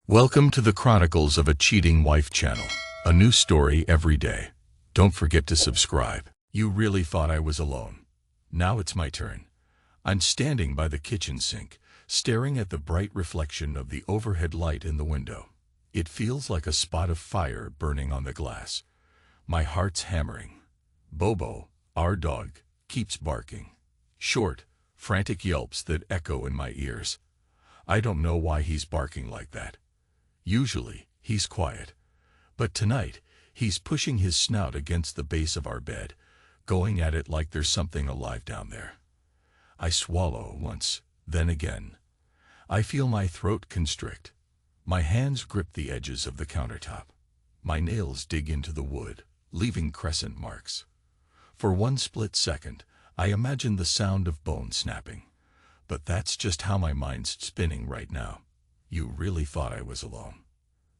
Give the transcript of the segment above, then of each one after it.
Welcome to the Chronicles of a Cheating Wife channel. A new story every day. Don't forget to subscribe. You really thought I was alone. Now it's my turn. I'm standing by the kitchen sink, staring at the bright reflection of the overhead light in the window. It feels like a spot of fire burning on the glass. My heart's hammering. Bobo, our dog, keeps barking. Short, frantic yelps that echo in my ears. I don't know why he's barking like that. Usually, he's quiet. But tonight, he's pushing his snout against the base of our bed, going at it like there's something alive down there. I swallow once, then again. I feel my throat constrict. My hands grip the edges of the countertop. My nails dig into the wood, leaving crescent marks. For one split second, I imagine the sound of bone snapping. But that's just how my mind's spinning right now. You really thought I was alone.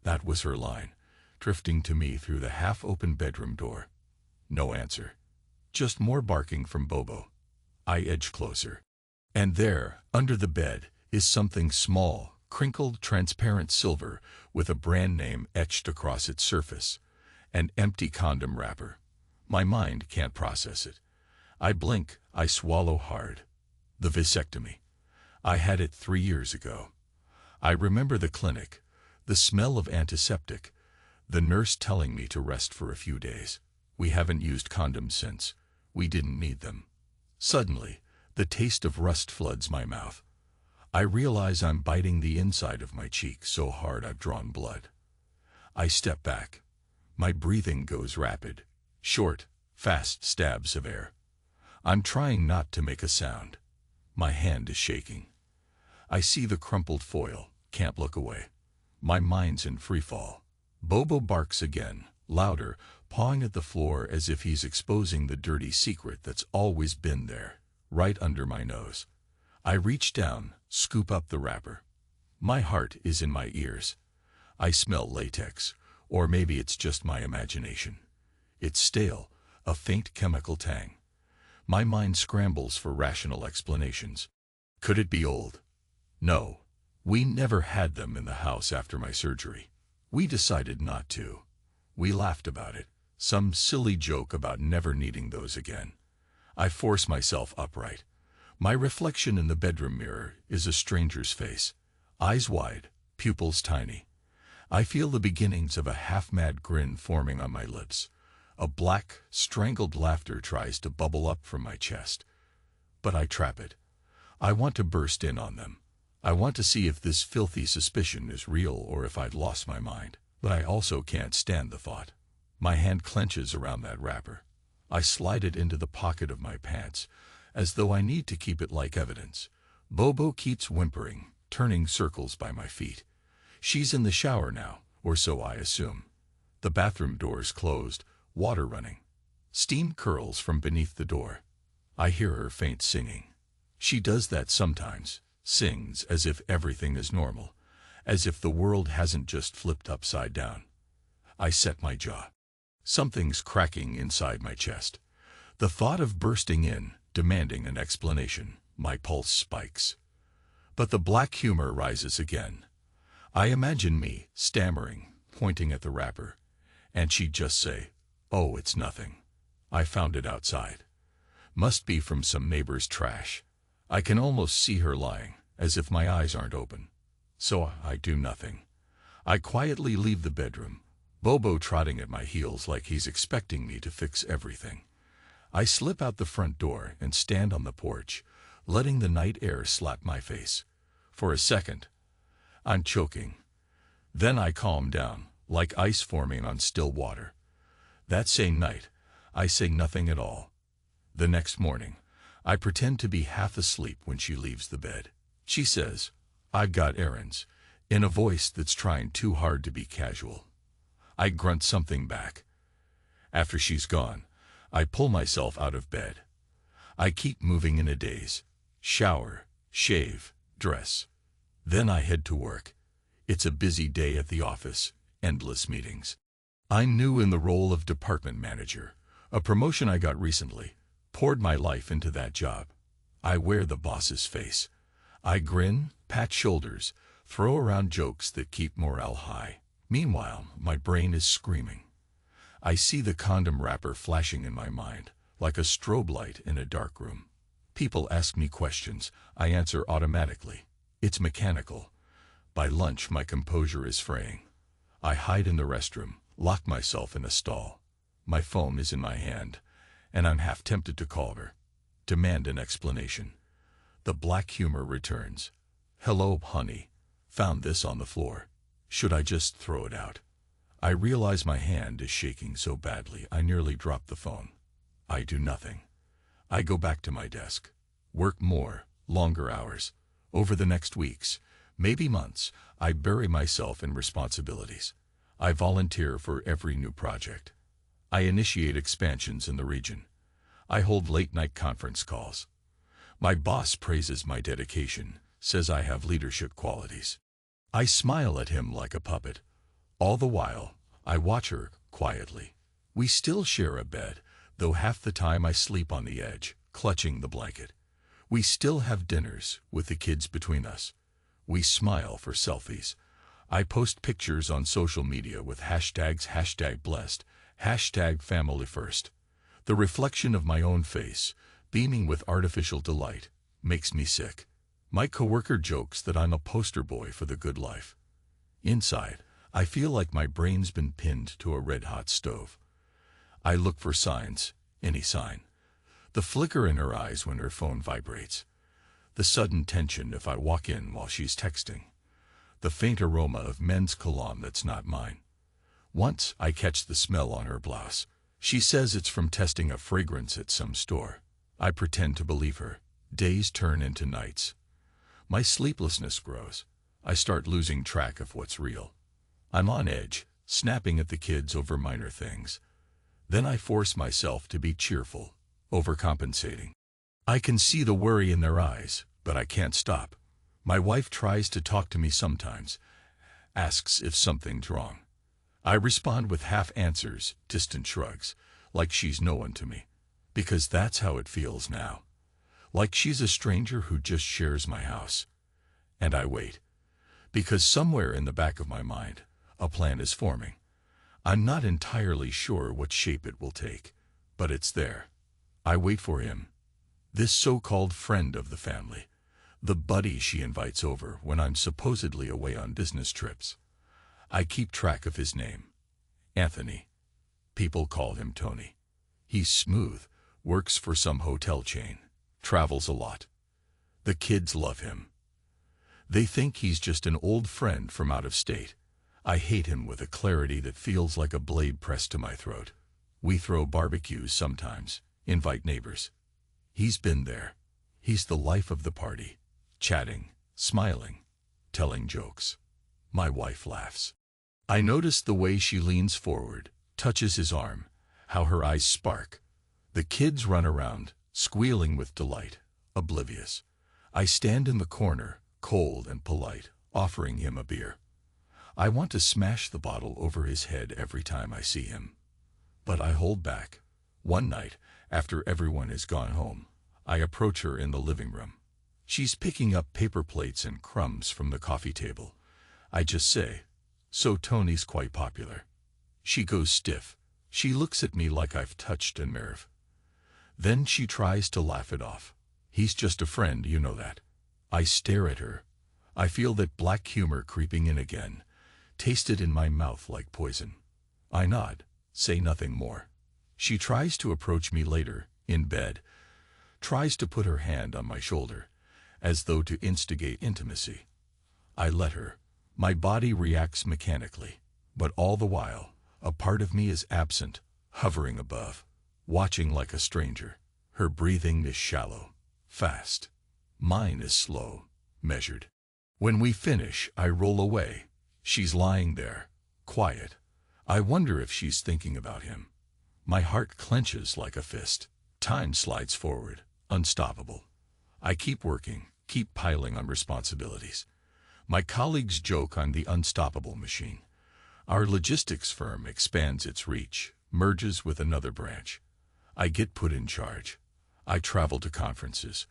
That was her line, drifting to me through the half-open bedroom door. No answer. Just more barking from Bobo. I edge closer. And there, under the bed, is something small, crinkled, transparent silver with a brand name etched across its surface. An empty condom wrapper. My mind can't process it. I blink, I swallow hard. The vasectomy. I had it 3 years ago. I remember the clinic, the smell of antiseptic, the nurse telling me to rest for a few days. We haven't used condoms since. We didn't need them. Suddenly, the taste of rust floods my mouth. I realize I'm biting the inside of my cheek so hard I've drawn blood. I step back. My breathing goes rapid, short, fast stabs of air. I'm trying not to make a sound. My hand is shaking. I see the crumpled foil, can't look away. My mind's in freefall. Bobo barks again, louder, pawing at the floor as if he's exposing the dirty secret that's always been there, right under my nose. I reach down, scoop up the wrapper. My heart is in my ears. I smell latex, or maybe it's just my imagination. It's stale, a faint chemical tang. My mind scrambles for rational explanations. Could it be old? No, we never had them in the house after my surgery. We decided not to. We laughed about it, some silly joke about never needing those again. I force myself upright. My reflection in the bedroom mirror is a stranger's face, eyes wide, pupils tiny. I feel the beginnings of a half-mad grin forming on my lips. A black, strangled laughter tries to bubble up from my chest. But I trap it. I want to burst in on them. I want to see if this filthy suspicion is real or if I'd lost my mind. But I also can't stand the thought. My hand clenches around that wrapper. I slide it into the pocket of my pants, as though I need to keep it like evidence. Bobo keeps whimpering, turning circles by my feet. She's in the shower now, or so I assume. The bathroom door's closed, water running. Steam curls from beneath the door. I hear her faint singing. She does that sometimes. Sings as if everything is normal, as if the world hasn't just flipped upside down. I set my jaw. Something's cracking inside my chest. The thought of bursting in, demanding an explanation, my pulse spikes. But the black humor rises again. I imagine me, stammering, pointing at the wrapper, and she'd just say, "Oh, it's nothing. I found it outside. Must be from some neighbor's trash." I can almost see her lying, as if my eyes aren't open. So I do nothing. I quietly leave the bedroom, Bobo trotting at my heels like he's expecting me to fix everything. I slip out the front door and stand on the porch, letting the night air slap my face. For a second, I'm choking. Then I calm down, like ice forming on still water. That same night, I say nothing at all. The next morning, I pretend to be half asleep when she leaves the bed. She says, "I've got errands," in a voice that's trying too hard to be casual. I grunt something back. After she's gone, I pull myself out of bed. I keep moving in a daze. Shower, shave, dress. Then I head to work. It's a busy day at the office, endless meetings. I'm new in the role of department manager, a promotion I got recently. Poured my life into that job. I wear the boss's face. I grin, pat shoulders, throw around jokes that keep morale high. Meanwhile, my brain is screaming. I see the condom wrapper flashing in my mind, like a strobe light in a dark room. People ask me questions, I answer automatically. It's mechanical. By lunch, my composure is fraying. I hide in the restroom, lock myself in a stall. My phone is in my hand, and I'm half tempted to call her. Demand an explanation. The black humor returns. Hello, honey. Found this on the floor. Should I just throw it out? I realize my hand is shaking so badly I nearly drop the phone. I do nothing. I go back to my desk. Work more, longer hours. Over the next weeks, maybe months, I bury myself in responsibilities. I volunteer for every new project. I initiate expansions in the region. I hold late-night conference calls. My boss praises my dedication, says I have leadership qualities. I smile at him like a puppet. All the while, I watch her quietly. We still share a bed, though half the time I sleep on the edge, clutching the blanket. We still have dinners, with the kids between us. We smile for selfies. I post pictures on social media with hashtags #blessed, #family-first. The reflection of my own face, beaming with artificial delight, makes me sick. My coworker jokes that I'm a poster boy for the good life. Inside, I feel like my brain's been pinned to a red-hot stove. I look for signs, any sign. The flicker in her eyes when her phone vibrates. The sudden tension if I walk in while she's texting. The faint aroma of men's cologne that's not mine. Once I catch the smell on her blouse. She says it's from testing a fragrance at some store. I pretend to believe her. Days turn into nights. My sleeplessness grows. I start losing track of what's real. I'm on edge, snapping at the kids over minor things. Then I force myself to be cheerful, overcompensating. I can see the worry in their eyes, but I can't stop. My wife tries to talk to me sometimes, asks if something's wrong. I respond with half answers, distant shrugs, like she's no one to me. Because that's how it feels now. Like she's a stranger who just shares my house. And I wait. Because somewhere in the back of my mind, a plan is forming. I'm not entirely sure what shape it will take, but it's there. I wait for him. This so-called friend of the family. The buddy she invites over when I'm supposedly away on business trips. I keep track of his name. Anthony. People call him Tony. He's smooth, works for some hotel chain, travels a lot. The kids love him. They think he's just an old friend from out of state. I hate him with a clarity that feels like a blade pressed to my throat. We throw barbecues sometimes, invite neighbors. He's been there. He's the life of the party, chatting, smiling, telling jokes. My wife laughs. I notice the way she leans forward, touches his arm, how her eyes spark. The kids run around, squealing with delight, oblivious. I stand in the corner, cold and polite, offering him a beer. I want to smash the bottle over his head every time I see him. But I hold back. One night, after everyone has gone home, I approach her in the living room. She's picking up paper plates and crumbs from the coffee table. I just say, "So Tony's quite popular." She goes stiff. She looks at me like I've touched a nerve. Then she tries to laugh it off. "He's just a friend, you know that." I stare at her. I feel that black humor creeping in again, taste it in my mouth like poison. I nod, say nothing more. She tries to approach me later, in bed, tries to put her hand on my shoulder, as though to instigate intimacy. I let her. My body reacts mechanically, but all the while, a part of me is absent, hovering above, watching like a stranger. Her breathing is shallow, fast. Mine is slow, measured. When we finish, I roll away. She's lying there, quiet. I wonder if she's thinking about him. My heart clenches like a fist. Time slides forward, unstoppable. I keep working, keep piling on responsibilities. My colleagues joke I'm the unstoppable machine. Our logistics firm expands its reach, merges with another branch. I get put in charge. I travel to conferences.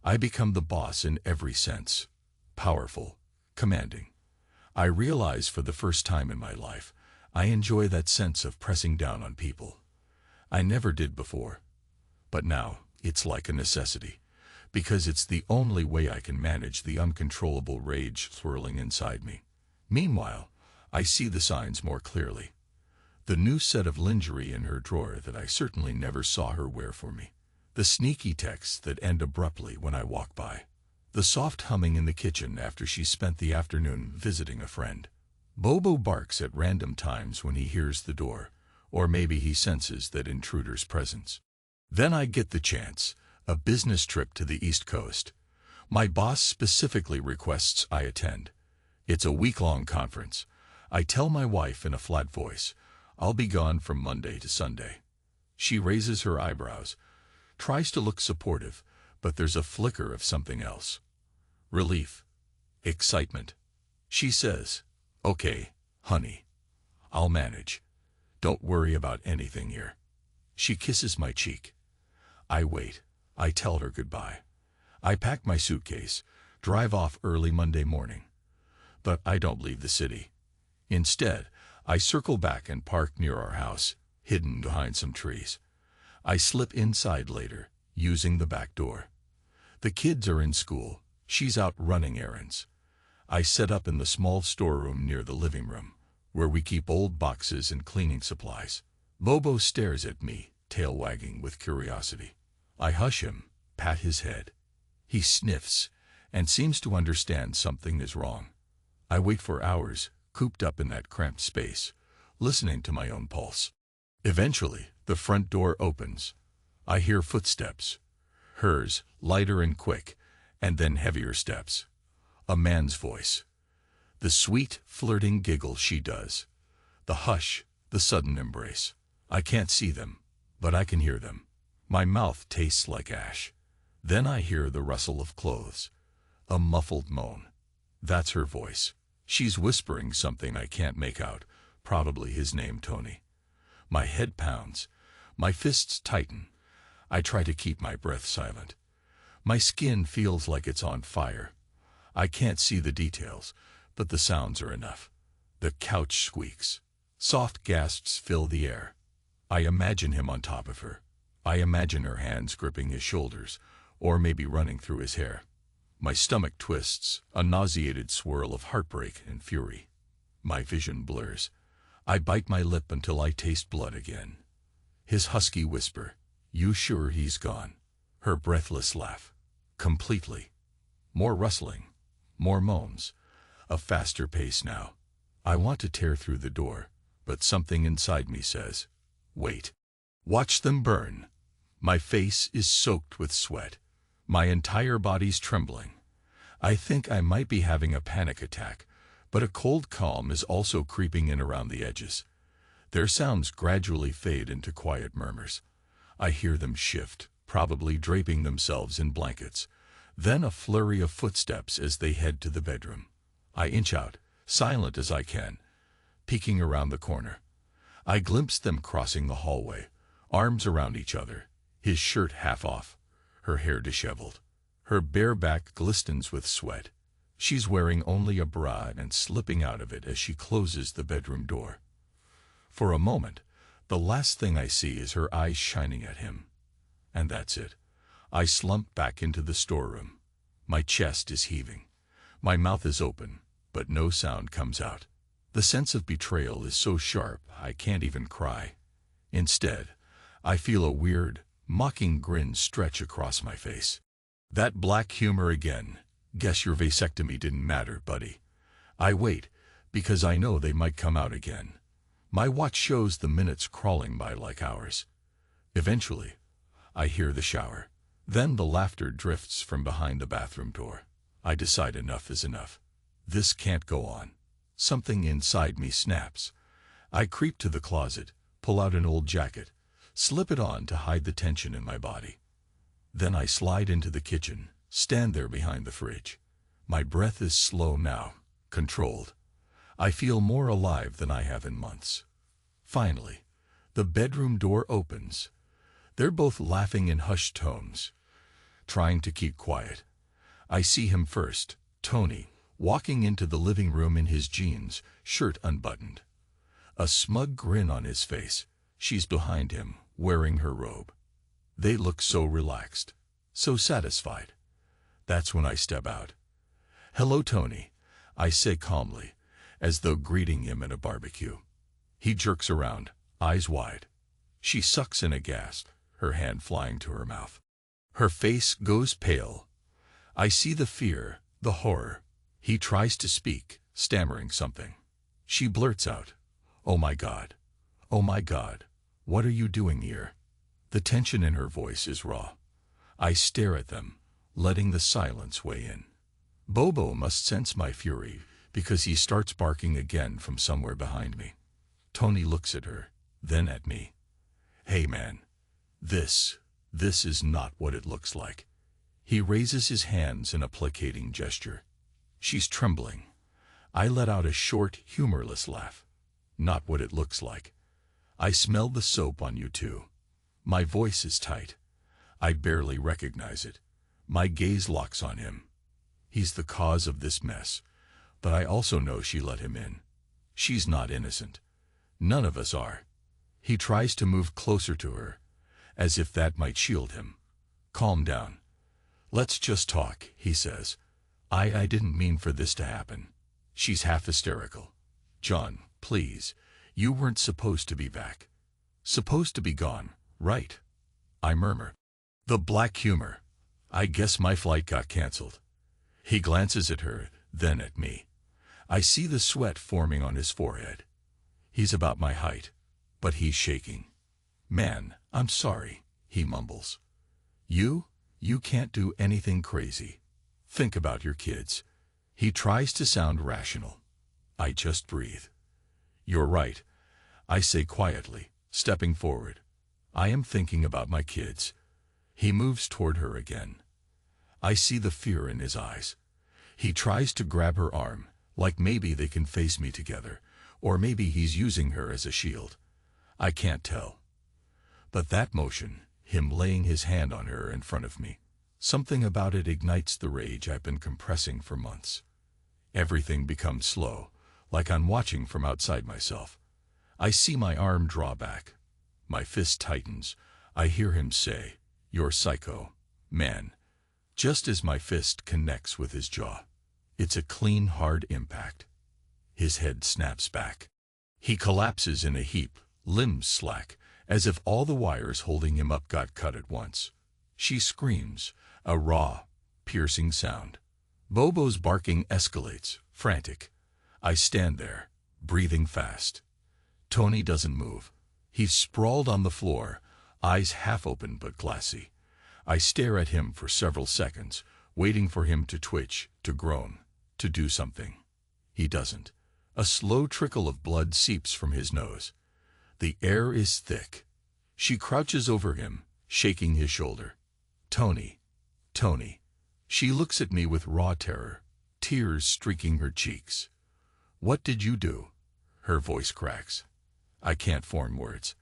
I become the boss in every sense. Powerful, commanding. I realize for the first time in my life, I enjoy that sense of pressing down on people. I never did before. But now, it's like a necessity, because it's the only way I can manage the uncontrollable rage swirling inside me. Meanwhile, I see the signs more clearly. The new set of lingerie in her drawer that I certainly never saw her wear for me. The sneaky texts that end abruptly when I walk by. The soft humming in the kitchen after she spent the afternoon visiting a friend. Bobo barks at random times when he hears the door, or maybe he senses that intruder's presence. Then I get the chance, a business trip to the East Coast. My boss specifically requests I attend. It's a week-long conference. I tell my wife in a flat voice, I'll be gone from Monday to Sunday. She raises her eyebrows, tries to look supportive, but there's a flicker of something else. Relief. Excitement. She says, "Okay, honey. I'll manage. Don't worry about anything here." She kisses my cheek. I wait. I tell her goodbye. I pack my suitcase, drive off early Monday morning. But I don't leave the city. Instead, I circle back and park near our house, hidden behind some trees. I slip inside later, using the back door. The kids are in school. She's out running errands. I set up in the small storeroom near the living room, where we keep old boxes and cleaning supplies. Bobo stares at me, tail wagging with curiosity. I hush him, pat his head. He sniffs, and seems to understand something is wrong. I wait for hours, cooped up in that cramped space, listening to my own pulse. Eventually, the front door opens. I hear footsteps. Hers, lighter and quick, and then heavier steps. A man's voice. The sweet, flirting giggle she does. The hush, the sudden embrace. I can't see them, but I can hear them. My mouth tastes like ash. Then I hear the rustle of clothes. A muffled moan. That's her voice. She's whispering something I can't make out, probably his name, Tony. My head pounds. My fists tighten. I try to keep my breath silent. My skin feels like it's on fire. I can't see the details, but the sounds are enough. The couch squeaks. Soft gasps fill the air. I imagine him on top of her. I imagine her hands gripping his shoulders, or maybe running through his hair. My stomach twists, a nauseated swirl of heartbreak and fury. My vision blurs. I bite my lip until I taste blood again. His husky whisper, "You sure he's gone?" Her breathless laugh. Completely. More rustling. More moans. A faster pace now. I want to tear through the door, but something inside me says, "Wait. Watch them burn." My face is soaked with sweat. My entire body's trembling. I think I might be having a panic attack, but a cold calm is also creeping in around the edges. Their sounds gradually fade into quiet murmurs. I hear them shift, probably draping themselves in blankets. Then a flurry of footsteps as they head to the bedroom. I inch out, silent as I can, peeking around the corner. I glimpse them crossing the hallway, arms around each other, his shirt half off, her hair disheveled. Her bare back glistens with sweat. She's wearing only a bra and slipping out of it as she closes the bedroom door. For a moment, the last thing I see is her eyes shining at him. And that's it. I slump back into the storeroom. My chest is heaving. My mouth is open, but no sound comes out. The sense of betrayal is so sharp I can't even cry. Instead, I feel a weird, mocking grin stretch across my face. That black humor again. Guess your vasectomy didn't matter, buddy. I wait, because I know they might come out again. My watch shows the minutes crawling by like hours. Eventually, I hear the shower. Then the laughter drifts from behind the bathroom door. I decide enough is enough. This can't go on. Something inside me snaps. I creep to the closet, pull out an old jacket, slip it on to hide the tension in my body. Then I slide into the kitchen, stand there behind the fridge. My breath is slow now, controlled. I feel more alive than I have in months. Finally, the bedroom door opens. They're both laughing in hushed tones, trying to keep quiet. I see him first, Tony, walking into the living room in his jeans, shirt unbuttoned. A smug grin on his face. She's behind him, wearing her robe. They look so relaxed, so satisfied. That's when I step out. "Hello, Tony," I say calmly, as though greeting him at a barbecue. He jerks around, eyes wide. She sucks in aghast, her hand flying to her mouth. Her face goes pale. I see the fear, the horror. He tries to speak, stammering something. She blurts out, "Oh my God. Oh my God. What are you doing here?" The tension in her voice is raw. I stare at them, letting the silence weigh in. Bobo must sense my fury, because he starts barking again from somewhere behind me. Tony looks at her, then at me. "Hey man, this is not what it looks like." He raises his hands in a placating gesture. She's trembling. I let out a short, humorless laugh. "Not what it looks like. I smell the soap on you too." My voice is tight. I barely recognize it. My gaze locks on him. He's the cause of this mess, but I also know she let him in. She's not innocent. None of us are. He tries to move closer to her, as if that might shield him. "Calm down. Let's just talk," he says. I didn't mean for this to happen." She's half hysterical. "John, please, you weren't supposed to be back. Supposed to be gone, right?" I murmur. The black humor. "I guess my flight got canceled." He glances at her, then at me. I see the sweat forming on his forehead. He's about my height, but he's shaking. "Man, I'm sorry," he mumbles. You can't do anything crazy. Think about your kids." He tries to sound rational. I just breathe. "You're right," I say quietly, stepping forward. "I am thinking about my kids." He moves toward her again. I see the fear in his eyes. He tries to grab her arm, like maybe they can face me together, or maybe he's using her as a shield. I can't tell. But that motion, him laying his hand on her in front of me, something about it ignites the rage I've been compressing for months. Everything becomes slow, like I'm watching from outside myself. I see my arm draw back. My fist tightens. I hear him say, "You're psycho, man," just as my fist connects with his jaw. It's a clean, hard impact. His head snaps back. He collapses in a heap, limbs slack, as if all the wires holding him up got cut at once. She screams, a raw, piercing sound. Bobo's barking escalates, frantic. I stand there, breathing fast. Tony doesn't move. He's sprawled on the floor, eyes half open but glassy. I stare at him for several seconds, waiting for him to twitch, to groan, to do something. He doesn't. A slow trickle of blood seeps from his nose. The air is thick. She crouches over him, shaking his shoulder. "Tony, Tony." She looks at me with raw terror, tears streaking her cheeks. "What did you do?" Her voice cracks. I can't form words.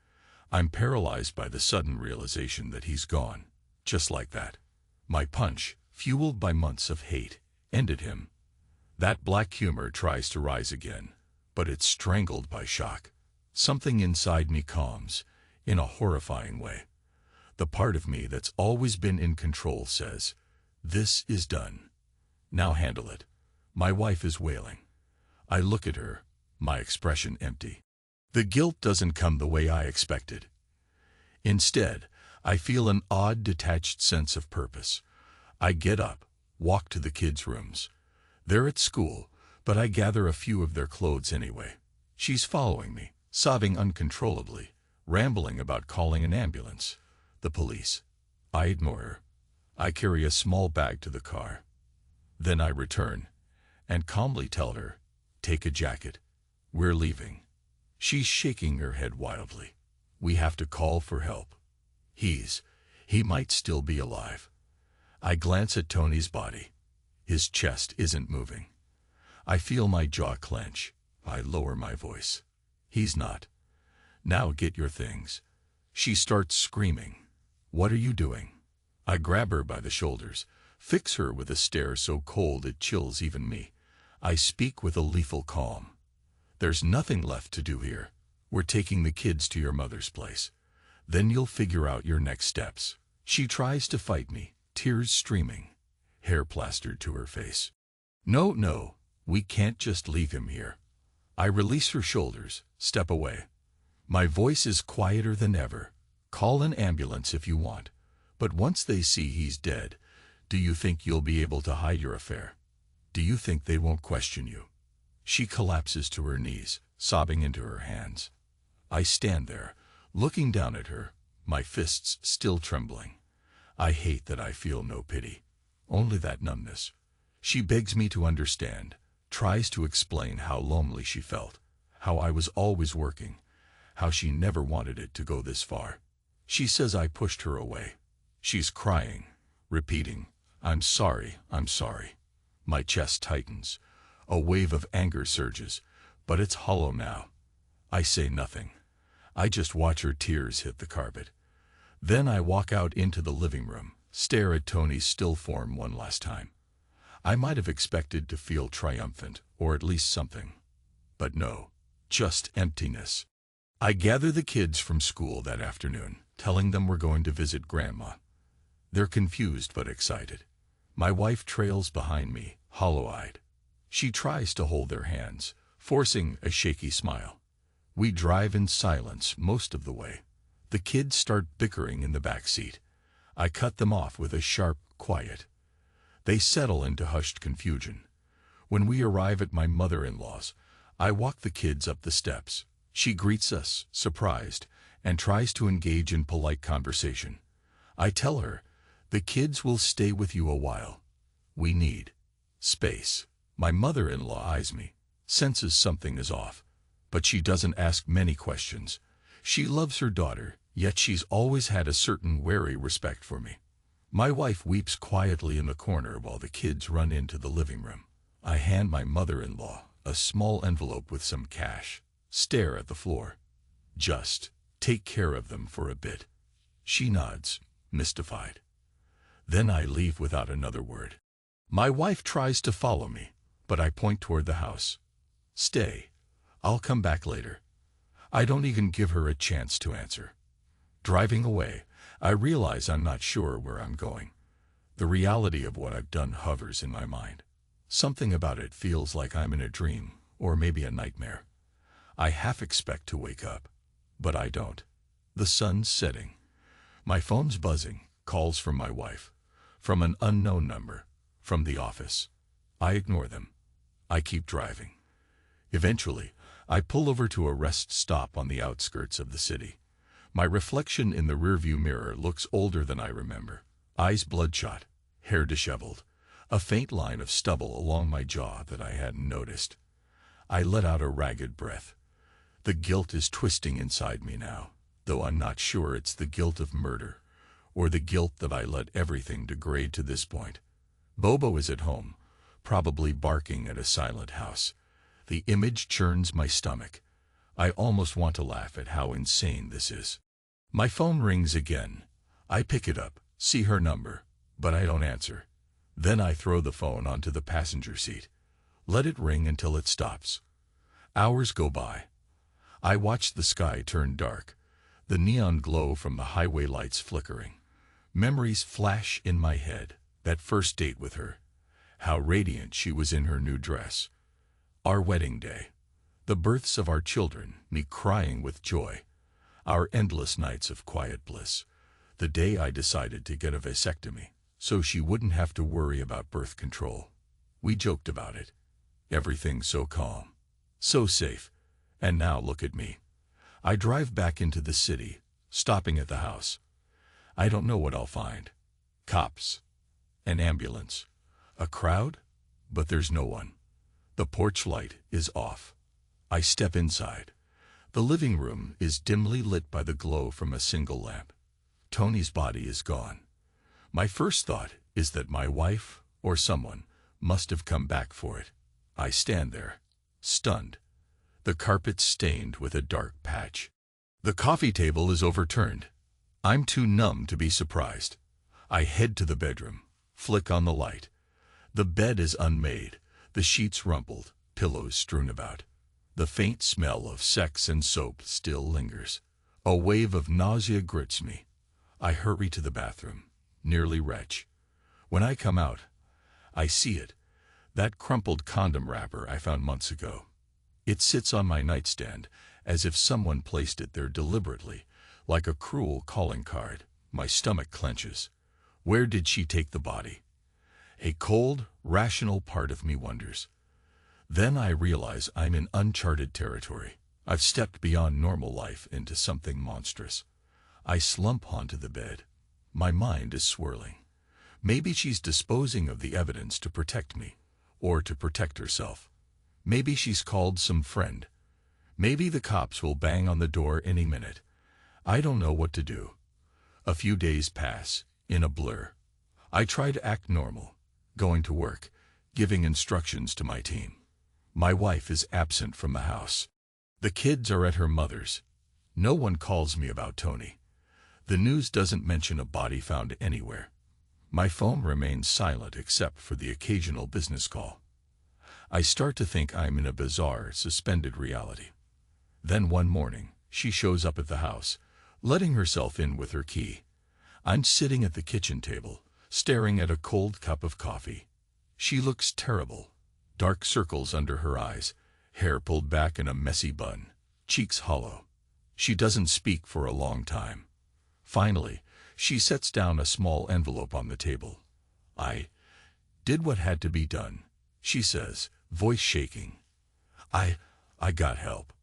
I'm paralyzed by the sudden realization that he's gone, just like that. My punch, fueled by months of hate, ended him. That black humor tries to rise again, but it's strangled by shock. Something inside me calms, in a horrifying way. The part of me that's always been in control says, "This is done. Now handle it." My wife is wailing. I look at her, my expression empty. The guilt doesn't come the way I expected. Instead, I feel an odd, detached sense of purpose. I get up, walk to the kids' rooms. They're at school, but I gather a few of their clothes anyway. She's following me, sobbing uncontrollably, rambling about calling an ambulance, the police. I ignore her. I carry a small bag to the car. Then I return, and calmly tell her, "Take a jacket. We're leaving." She's shaking her head wildly. "We have to call for help. He might still be alive." I glance at Tony's body. His chest isn't moving. I feel my jaw clench. I lower my voice. "He's not. Now get your things." She starts screaming. "What are you doing?" I grab her by the shoulders, fix her with a stare so cold it chills even me. I speak with a lethal calm. There's nothing left to do here. We're taking the kids to your mother's place. Then you'll figure out your next steps. She tries to fight me, tears streaming, hair plastered to her face. No, no, we can't just leave him here. I release her shoulders, step away. My voice is quieter than ever. Call an ambulance if you want. But once they see he's dead, do you think you'll be able to hide your affair? Do you think they won't question you? She collapses to her knees, sobbing into her hands. I stand there, looking down at her, my fists still trembling. I hate that I feel no pity, only that numbness. She begs me to understand, tries to explain how lonely she felt, how I was always working, how she never wanted it to go this far. She says I pushed her away. She's crying, repeating, I'm sorry, I'm sorry. My chest tightens. A wave of anger surges, but it's hollow now. I say nothing. I just watch her tears hit the carpet. Then I walk out into the living room, stare at Tony's still form one last time. I might have expected to feel triumphant, or at least something. But no, just emptiness. I gather the kids from school that afternoon, telling them we're going to visit Grandma. They're confused but excited. My wife trails behind me, hollow-eyed. She tries to hold their hands, forcing a shaky smile. We drive in silence most of the way. The kids start bickering in the back seat. I cut them off with a sharp, quiet. They settle into hushed confusion. When we arrive at my mother-in-law's, I walk the kids up the steps. She greets us, surprised, and tries to engage in polite conversation. I tell her, the kids will stay with you a while. We need space. My mother-in-law eyes me, senses something is off, but she doesn't ask many questions. She loves her daughter, yet she's always had a certain wary respect for me. My wife weeps quietly in the corner while the kids run into the living room. I hand my mother-in-law a small envelope with some cash, stare at the floor. Just take care of them for a bit. She nods, mystified. Then I leave without another word. My wife tries to follow me, but I point toward the house. Stay. I'll come back later. I don't even give her a chance to answer. Driving away, I realize I'm not sure where I'm going. The reality of what I've done hovers in my mind. Something about it feels like I'm in a dream, or maybe a nightmare. I half expect to wake up, but I don't. The sun's setting. My phone's buzzing, calls from my wife, from an unknown number, from the office. I ignore them. I keep driving. Eventually, I pull over to a rest stop on the outskirts of the city. My reflection in the rearview mirror looks older than I remember. Eyes bloodshot, hair disheveled, a faint line of stubble along my jaw that I hadn't noticed. I let out a ragged breath. The guilt is twisting inside me now, though I'm not sure it's the guilt of murder, or the guilt that I let everything degrade to this point. Bobo is at home, probably barking at a silent house. The image churns my stomach. I almost want to laugh at how insane this is. My phone rings again. I pick it up, see her number, but I don't answer. Then I throw the phone onto the passenger seat. Let it ring until it stops. Hours go by. I watch the sky turn dark, the neon glow from the highway lights flickering. Memories flash in my head. That first date with her. How radiant she was in her new dress. Our wedding day. The births of our children, me crying with joy. Our endless nights of quiet bliss. The day I decided to get a vasectomy, so she wouldn't have to worry about birth control. We joked about it. Everything so calm, so safe. And now look at me. I drive back into the city, stopping at the house. I don't know what I'll find. Cops. An ambulance. A crowd? But there's no one. The porch light is off. I step inside. The living room is dimly lit by the glow from a single lamp. Tony's body is gone. My first thought is that my wife, or someone, must have come back for it. I stand there, stunned. The carpet's stained with a dark patch. The coffee table is overturned. I'm too numb to be surprised. I head to the bedroom, flick on the light. The bed is unmade, The sheets rumpled, pillows strewn about. The faint smell of sex and soap still lingers. A wave of nausea grips me. I hurry to the bathroom, nearly retch. When I come out, I see it, that crumpled condom wrapper I found months ago. It sits on my nightstand, as if someone placed it there deliberately, like a cruel calling card. My stomach clenches. Where did she take the body? A cold, rational part of me wonders. Then I realize I'm in uncharted territory. I've stepped beyond normal life into something monstrous. I slump onto the bed. My mind is swirling. Maybe she's disposing of the evidence to protect me, or to protect herself. Maybe she's called some friend. Maybe the cops will bang on the door any minute. I don't know what to do. A few days pass, in a blur. I try to act normal, going to work, giving instructions to my team. My wife is absent from the house. The kids are at her mother's. No one calls me about Tony. The news doesn't mention a body found anywhere. My phone remains silent except for the occasional business call. I start to think I'm in a bizarre, suspended reality. Then one morning, she shows up at the house, letting herself in with her key. I'm sitting at the kitchen table, staring at a cold cup of coffee. She looks terrible. Dark circles under her eyes, hair pulled back in a messy bun, cheeks hollow. She doesn't speak for a long time. Finally, she sets down a small envelope on the table. "I did what had to be done," she says, voice shaking. I got help.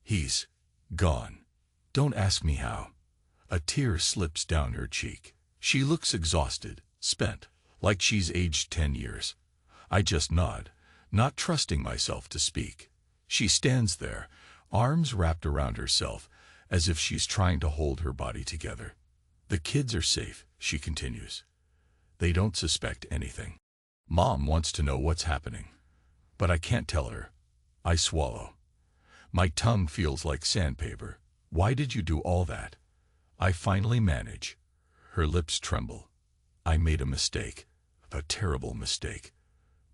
He's gone. Don't ask me how." A tear slips down her cheek. She looks exhausted, spent, like she's aged 10 years. I just nod, not trusting myself to speak. She stands there, arms wrapped around herself, as if she's trying to hold her body together. "The kids are safe," she continues. "They don't suspect anything. Mom wants to know what's happening. But I can't tell her." I swallow. My tongue feels like sandpaper. "Why did you do all that?" I finally manage. Her lips tremble. "I made a mistake. A terrible mistake.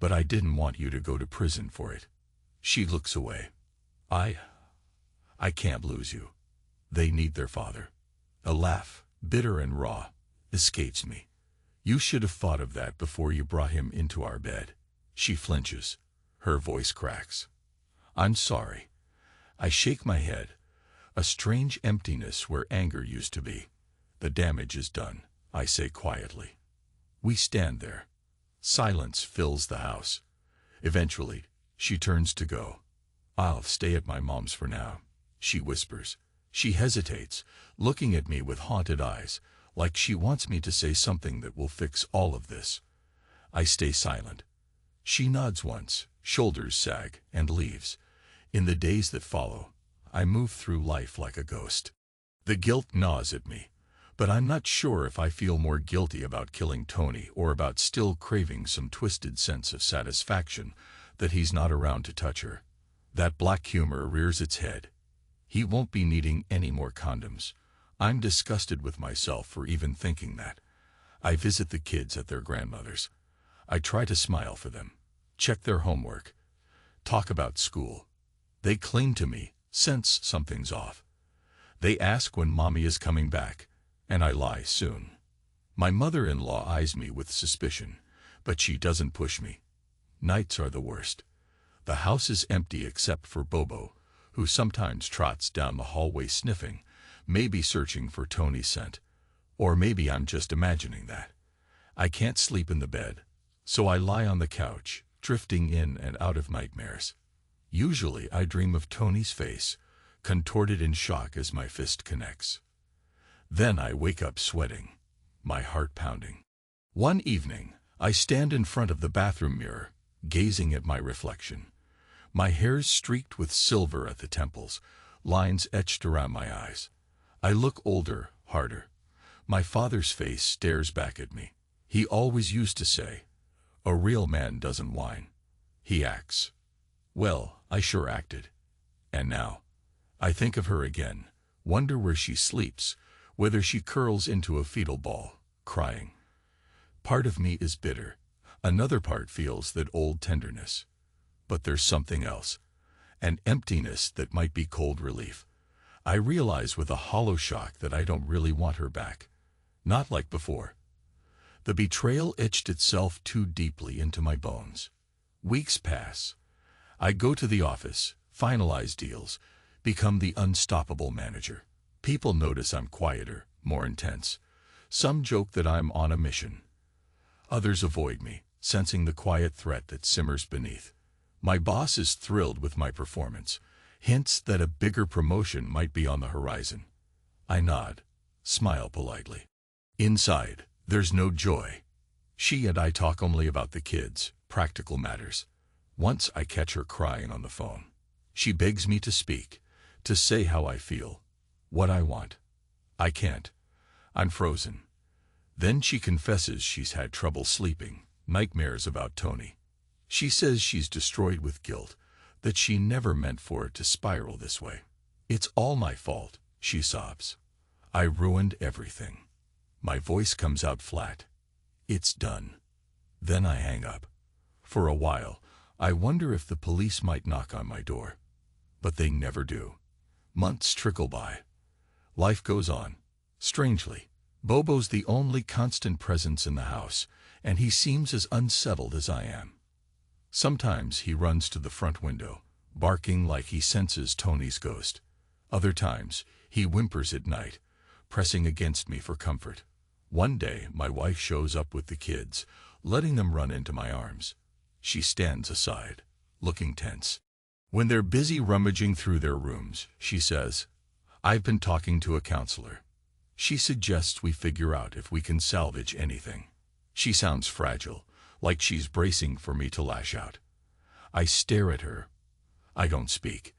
But I didn't want you to go to prison for it." She looks away. I can't lose you. They need their father." A laugh, bitter and raw, escapes me. "You should have thought of that before you brought him into our bed." She flinches. Her voice cracks. "I'm sorry." I shake my head. A strange emptiness where anger used to be. "The damage is done," I say quietly. We stand there. Silence fills the house. Eventually, she turns to go. "I'll stay at my mom's for now," she whispers. She hesitates, looking at me with haunted eyes, like she wants me to say something that will fix all of this. I stay silent. She nods once, shoulders sag, and leaves. In the days that follow, I move through life like a ghost. The guilt gnaws at me, but I'm not sure if I feel more guilty about killing Tony or about still craving some twisted sense of satisfaction that he's not around to touch her. That black humor rears its head. He won't be needing any more condoms. I'm disgusted with myself for even thinking that. I visit the kids at their grandmother's. I try to smile for them, check their homework, talk about school. They cling to me, sense something's off. They ask when mommy is coming back, and I lie soon. My mother-in-law eyes me with suspicion, but she doesn't push me. Nights are the worst. The house is empty except for Bobo, who sometimes trots down the hallway sniffing, maybe searching for Tony's scent. Or maybe I'm just imagining that. I can't sleep in the bed, so I lie on the couch, drifting in and out of nightmares. Usually I dream of Tony's face, contorted in shock as my fist connects. Then I wake up sweating, my heart pounding. One evening, I stand in front of the bathroom mirror, gazing at my reflection. My hair's streaked with silver at the temples, lines etched around my eyes. I look older, harder. My father's face stares back at me. He always used to say, "A real man doesn't whine. He acts." Well, I sure acted. And now, I think of her again, wonder where she sleeps, whether she curls into a fetal ball, crying. Part of me is bitter. Another part feels that old tenderness. But there's something else. An emptiness that might be cold relief. I realize with a hollow shock that I don't really want her back. Not like before. The betrayal etched itself too deeply into my bones. Weeks pass. I go to the office, finalize deals, become the unstoppable manager. People notice I'm quieter, more intense. Some joke that I'm on a mission. Others avoid me, sensing the quiet threat that simmers beneath. My boss is thrilled with my performance, hints that a bigger promotion might be on the horizon. I nod, smile politely. Inside, there's no joy. She and I talk only about the kids, practical matters. Once I catch her crying on the phone. She begs me to speak, to say how I feel, what I want. I can't. I'm frozen. Then she confesses she's had trouble sleeping, nightmares about Tony. She says she's destroyed with guilt, that she never meant for it to spiral this way. It's all my fault, she sobs. I ruined everything. My voice comes out flat. It's done. Then I hang up. For a while, I wonder if the police might knock on my door. But they never do. Months trickle by. Life goes on. Strangely, Bobo's the only constant presence in the house, and he seems as unsettled as I am. Sometimes he runs to the front window, barking like he senses Tony's ghost. Other times, he whimpers at night, pressing against me for comfort. One day, my wife shows up with the kids, letting them run into my arms. She stands aside, looking tense. When they're busy rummaging through their rooms, she says, "I've been talking to a counselor." She suggests we figure out if we can salvage anything. She sounds fragile, like she's bracing for me to lash out. I stare at her. I don't speak.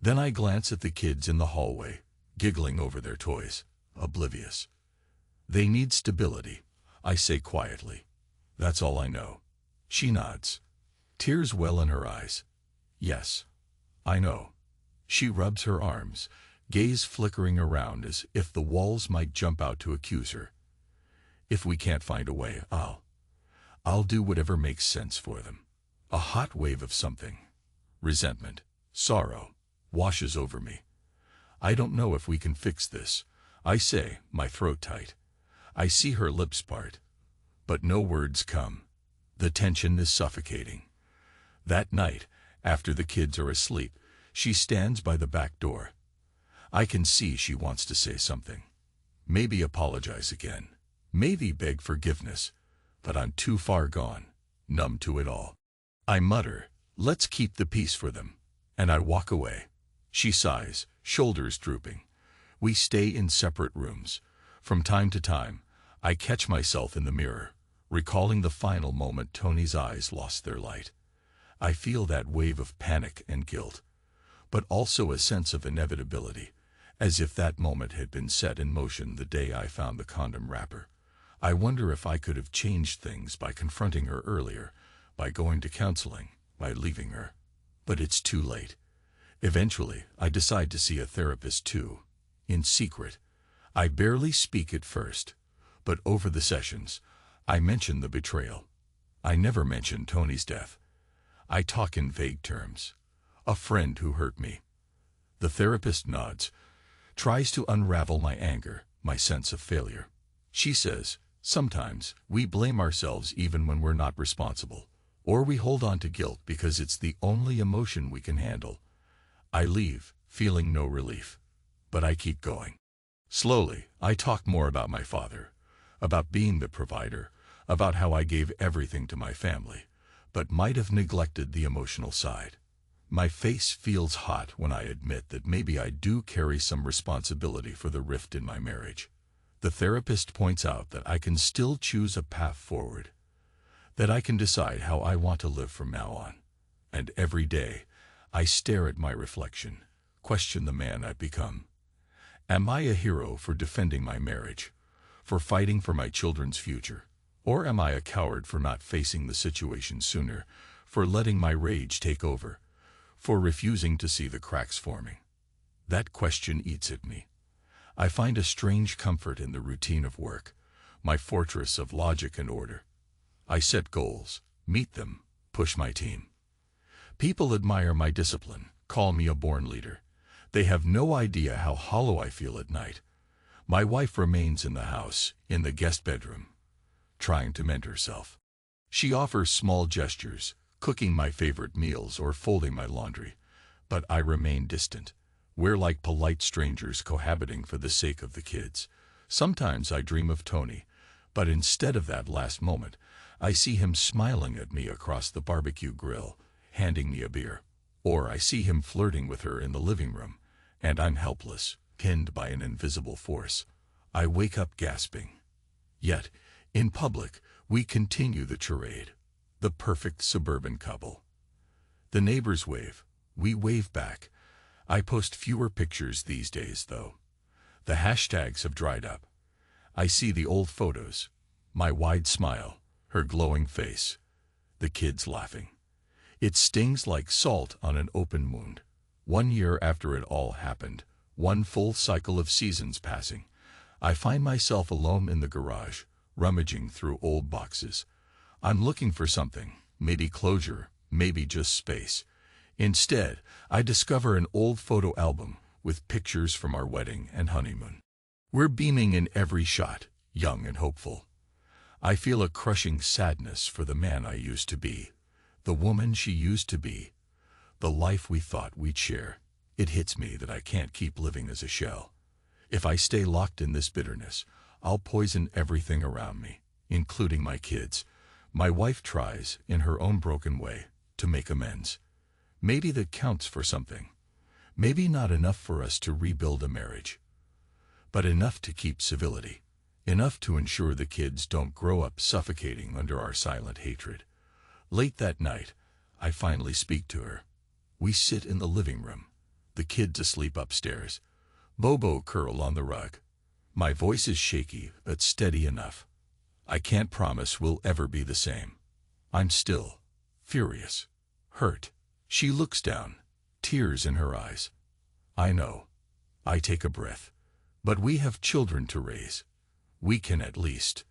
Then I glance at the kids in the hallway, giggling over their toys, oblivious. They need stability, I say quietly. That's all I know. She nods. Tears well in her eyes. Yes, I know. She rubs her arms, gaze flickering around as if the walls might jump out to accuse her. If we can't find a way, I'll do whatever makes sense for them. A hot wave of something, resentment, sorrow, washes over me. I don't know if we can fix this, I say, my throat tight. I see her lips part, but no words come. The tension is suffocating. That night, after the kids are asleep, she stands by the back door. I can see she wants to say something. Maybe apologize again. Maybe beg forgiveness. But I'm too far gone, numb to it all. I mutter, "Let's keep the peace for them," and I walk away. She sighs, shoulders drooping. We stay in separate rooms. From time to time, I catch myself in the mirror, recalling the final moment Tony's eyes lost their light. I feel that wave of panic and guilt, but also a sense of inevitability, as if that moment had been set in motion the day I found the condom wrapper. I wonder if I could have changed things by confronting her earlier, by going to counseling, by leaving her. But it's too late. Eventually, I decide to see a therapist too, in secret. I barely speak at first, but over the sessions, I mention the betrayal. I never mention Tony's death. I talk in vague terms. A friend who hurt me. The therapist nods, tries to unravel my anger, my sense of failure. She says, sometimes we blame ourselves even when we're not responsible, or we hold on to guilt because it's the only emotion we can handle. I leave, feeling no relief, but I keep going. Slowly, I talk more about my father, about being the provider, about how I gave everything to my family, but might have neglected the emotional side. My face feels hot when I admit that maybe I do carry some responsibility for the rift in my marriage. The therapist points out that I can still choose a path forward, that I can decide how I want to live from now on. And every day, I stare at my reflection, question the man I've become. Am I a hero for defending my marriage, for fighting for my children's future? Or am I a coward for not facing the situation sooner, for letting my rage take over, for refusing to see the cracks forming? That question eats at me. I find a strange comfort in the routine of work, my fortress of logic and order. I set goals, meet them, push my team. People admire my discipline, call me a born leader. They have no idea how hollow I feel at night. My wife remains in the house, in the guest bedroom, trying to mend herself. She offers small gestures, cooking my favorite meals or folding my laundry, but I remain distant. We're like polite strangers cohabiting for the sake of the kids. Sometimes I dream of Tony, but instead of that last moment, I see him smiling at me across the barbecue grill, handing me a beer. Or I see him flirting with her in the living room, and I'm helpless, pinned by an invisible force. I wake up gasping. Yet, in public, we continue the charade. The perfect suburban couple. The neighbors wave. We wave back. I post fewer pictures these days, though. The hashtags have dried up. I see the old photos. My wide smile, her glowing face, the kids laughing. It stings like salt on an open wound. 1 year after it all happened, one full cycle of seasons passing, I find myself alone in the garage, rummaging through old boxes. I'm looking for something, maybe closure, maybe just space. Instead, I discover an old photo album with pictures from our wedding and honeymoon. We're beaming in every shot, young and hopeful. I feel a crushing sadness for the man I used to be, the woman she used to be, the life we thought we'd share. It hits me that I can't keep living as a shell. If I stay locked in this bitterness, I'll poison everything around me, including my kids. My wife tries, in her own broken way, to make amends. Maybe that counts for something. Maybe not enough for us to rebuild a marriage, but enough to keep civility. Enough to ensure the kids don't grow up suffocating under our silent hatred. Late that night, I finally speak to her. We sit in the living room, the kids asleep upstairs, Bobo curled on the rug. My voice is shaky, but steady enough. I can't promise we'll ever be the same. I'm still furious, hurt. She looks down, tears in her eyes. I know. I take a breath. But we have children to raise. We can at least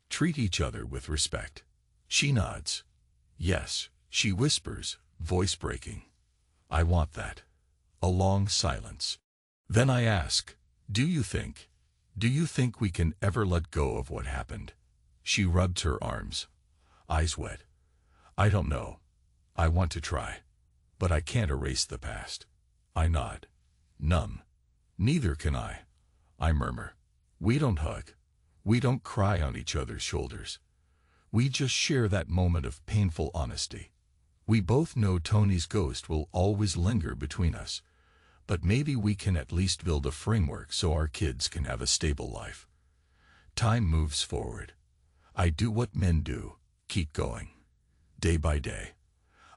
treat each other with respect. She nods. Yes, she whispers, voice breaking. I want that. A long silence. Then I ask, do you think we can ever let go of what happened? She rubs her arms, eyes wet. I don't know. I want to try. But I can't erase the past. I nod. Numb. Neither can I. I murmur. We don't hug. We don't cry on each other's shoulders. We just share that moment of painful honesty. We both know Tony's ghost will always linger between us, but maybe we can at least build a framework so our kids can have a stable life. Time moves forward. I do what men do, keep going. Day by day.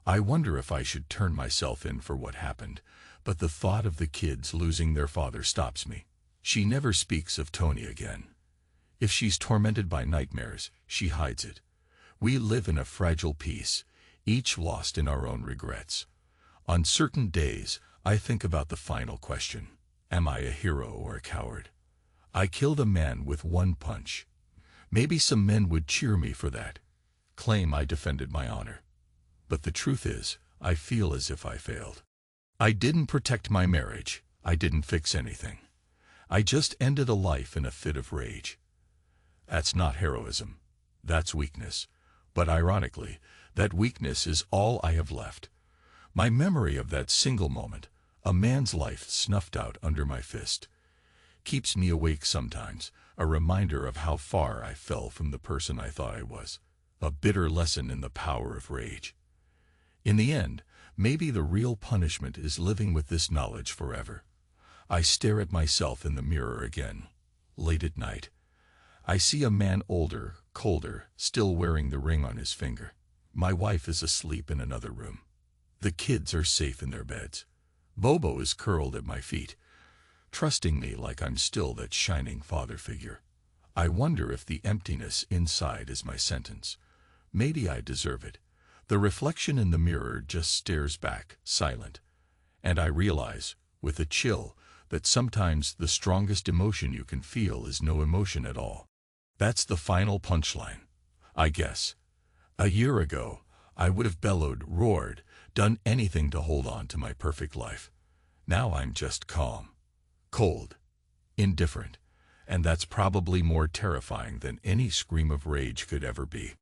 I wonder if I should turn myself in for what happened, but the thought of the kids losing their father stops me. She never speaks of Tony again. If she's tormented by nightmares, she hides it. We live in a fragile peace, each lost in our own regrets. On certain days, I think about the final question. Am I a hero or a coward? I killed a man with one punch. Maybe some men would cheer me for that, claim I defended my honor. But the truth is, I feel as if I failed. I didn't protect my marriage. I didn't fix anything. I just ended a life in a fit of rage. That's not heroism. That's weakness. But ironically, that weakness is all I have left. My memory of that single moment, a man's life snuffed out under my fist, keeps me awake sometimes, a reminder of how far I fell from the person I thought I was, a bitter lesson in the power of rage. In the end, maybe the real punishment is living with this knowledge forever. I stare at myself in the mirror again, late at night. I see a man older, colder, still wearing the ring on his finger. My wife is asleep in another room. The kids are safe in their beds. Bobo is curled at my feet, trusting me like I'm still that shining father figure. I wonder if the emptiness inside is my sentence. Maybe I deserve it. The reflection in the mirror just stares back, silent. And I realize, with a chill, that sometimes the strongest emotion you can feel is no emotion at all. That's the final punchline, I guess. A year ago, I would have bellowed, roared, done anything to hold on to my perfect life. Now I'm just calm, cold, indifferent, and that's probably more terrifying than any scream of rage could ever be.